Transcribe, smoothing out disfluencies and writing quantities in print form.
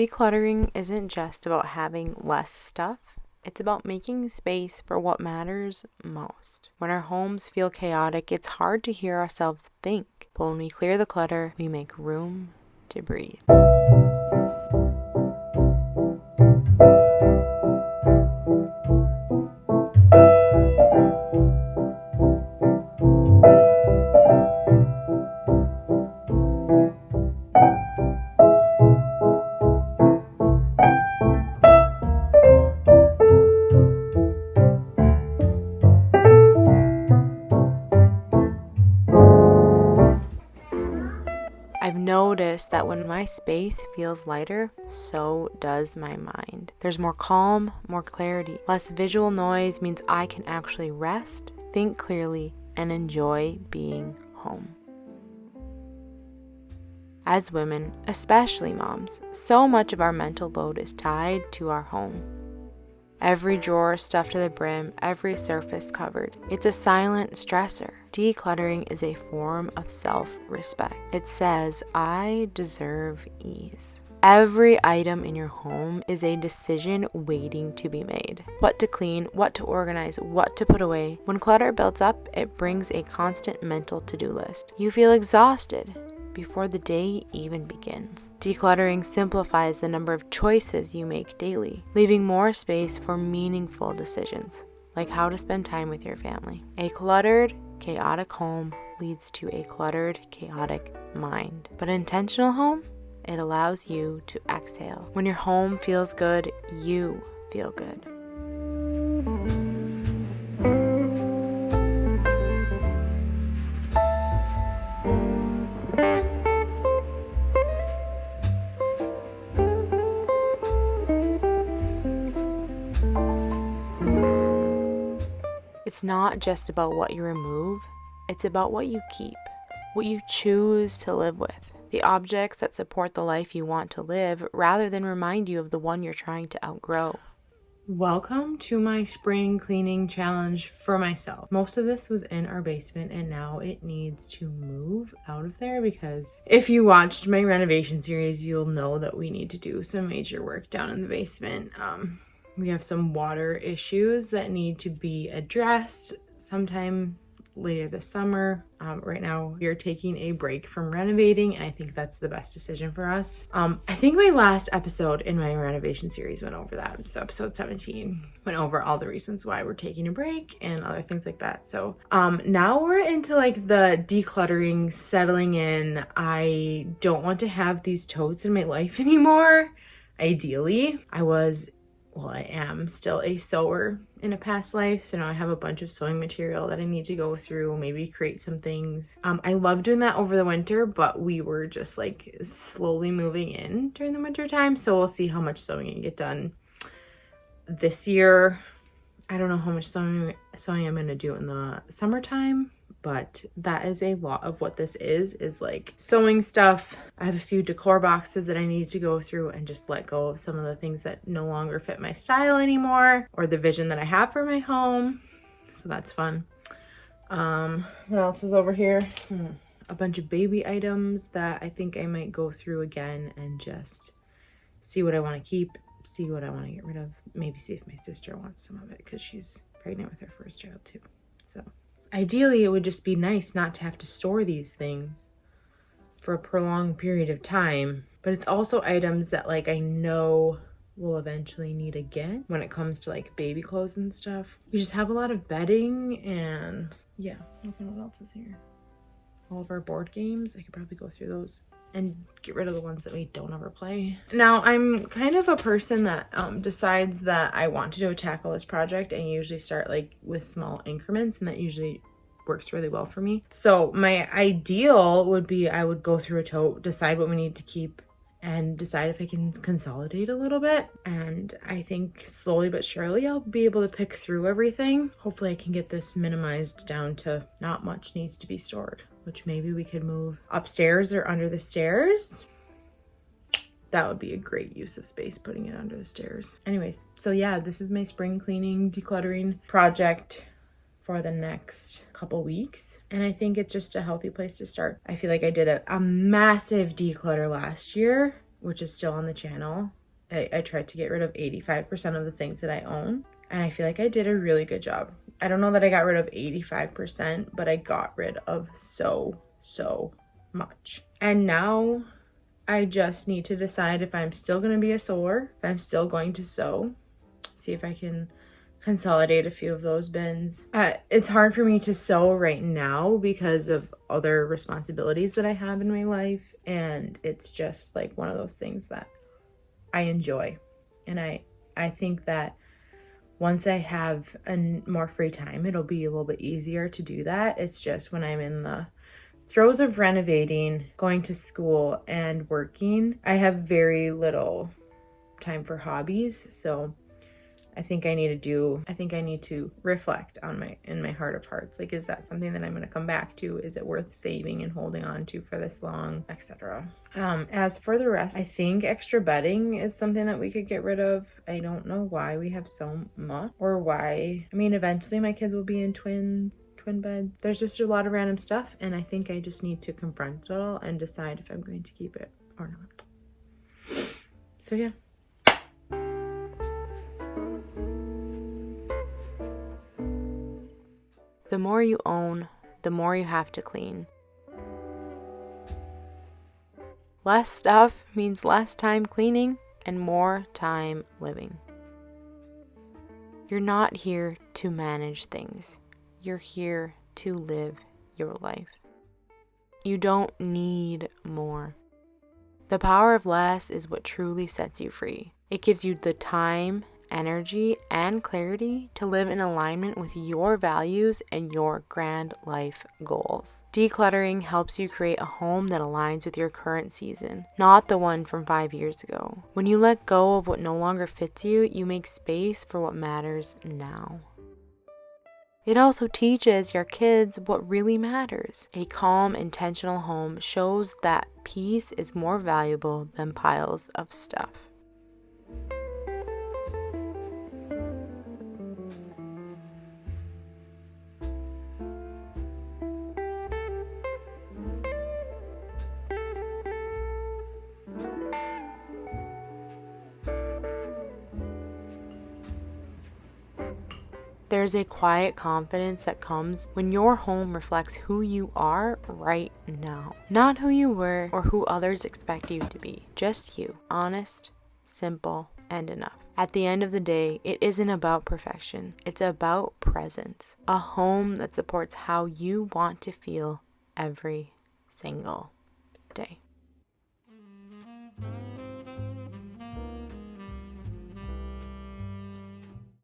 Decluttering isn't just about having less stuff. It's about making space for what matters most. When our homes feel chaotic, it's hard to hear ourselves think. But when we clear the clutter, we make room to breathe. I've noticed that when my space feels lighter, so does my mind. There's more calm, more clarity. Less visual noise means I can actually rest, think clearly, and enjoy being home. As women, especially moms, so much of our mental load is tied to our home. Every drawer stuffed to the brim, every surface covered. It's a silent stressor. Decluttering is a form of self-respect. It says, I deserve ease. Every item in your home is a decision waiting to be made. What to clean, what to organize, what to put away. When clutter builds up, it brings a constant mental to-do list. You feel exhausted before the day even begins. Decluttering simplifies the number of choices you make daily, leaving more space for meaningful decisions, like how to spend time with your family. A cluttered, chaotic home leads to a cluttered, chaotic mind. But an intentional home, it allows you to exhale. When your home feels good, you feel good. It's not just about what you remove, it's about what you keep, what you choose to live with, the objects that support the life you want to live rather than remind you of the one you're trying to outgrow. Welcome to my spring cleaning challenge for myself. Most of this was in our basement and now it needs to move out of there because if you watched my renovation series, you'll know that we need to do some major work down in the basement. We have some water issues that need to be addressed sometime later this summer. Right now we are taking a break from renovating and I think that's the best decision for us. I think my last episode in my renovation series went over that. So episode 17 went over all the reasons why we're taking a break and other things like that. So now we're into like the decluttering, settling in. I don't want to have these totes in my life anymore. Ideally, I am still a sewer in a past life, so now I have a bunch of sewing material that I need to go through, maybe create some things. I love doing that over the winter, but we were just like slowly moving in during the winter time, so we'll see how much sewing I can get done this year. I don't know how much sewing I'm gonna do in the summertime, but that is a lot of what this is like sewing stuff. I have a few decor boxes that I need to go through and just let go of some of the things that no longer fit my style anymore or the vision that I have for my home. So that's fun. What else is over here? A bunch of baby items that I think I might go through again and just see what I want to keep, see what I want to get rid of, maybe see if my sister wants some of it because she's pregnant with her first child too. So ideally, it would just be nice not to have to store these things for a prolonged period of time, but it's also items that like I know we'll eventually need again when it comes to like baby clothes and stuff. We just have a lot of bedding and yeah, look at what else is here. All of our board games, I could probably go through those and get rid of the ones that we don't ever play. Now, I'm kind of a person that decides that I want to tackle this project and usually start like with small increments, and that usually works really well for me. So my ideal would be I would go through a tote, decide what we need to keep, and decide if I can consolidate a little bit. And I think slowly but surely I'll be able to pick through everything. Hopefully I can get this minimized down to not much needs to be stored, which maybe we could move upstairs or under the stairs. That would be a great use of space, putting it under the stairs. Anyways, so yeah, this is my spring cleaning decluttering project for the next couple weeks. And I think it's just a healthy place to start. I feel like I did a massive declutter last year which is still on the channel. I tried to get rid of 85% of the things that I own, and I feel like I did a really good job. I don't know that I got rid of 85%, but I got rid of so much. And now I just need to decide if I'm still going to be a sower, if I'm still going to sew, see if I can consolidate a few of those bins. It's hard for me to sew right now because of other responsibilities that I have in my life, and it's just like one of those things that I enjoy. And I think that once I have more free time, it'll be a little bit easier to do that. It's just when I'm in the throes of renovating, going to school, and working, I have very little time for hobbies. So I think I need to reflect on in my heart of hearts. Like, is that something that I'm going to come back to? Is it worth saving and holding on to for this long, etc. As for the rest, I think extra bedding is something that we could get rid of. I don't know why we have so much, or why. I mean, eventually my kids will be in twin beds. There's just a lot of random stuff, and I think I just need to confront it all and decide if I'm going to keep it or not. So yeah. The more you own, the more you have to clean. Less stuff means less time cleaning and more time living. You're not here to manage things. You're here to live your life. You don't need more. The power of less is what truly sets you free. It gives you the time, energy, and clarity to live in alignment with your values and your grand life goals. Decluttering helps you create a home that aligns with your current season, not the one from 5 years ago. When you let go of what no longer fits you, you make space for what matters now. It also teaches your kids what really matters. A calm, intentional home shows that peace is more valuable than piles of stuff. There's a quiet confidence that comes when your home reflects who you are right now. Not who you were or who others expect you to be. Just you. Honest, simple, and enough. At the end of the day, it isn't about perfection. It's about presence. A home that supports how you want to feel every single day.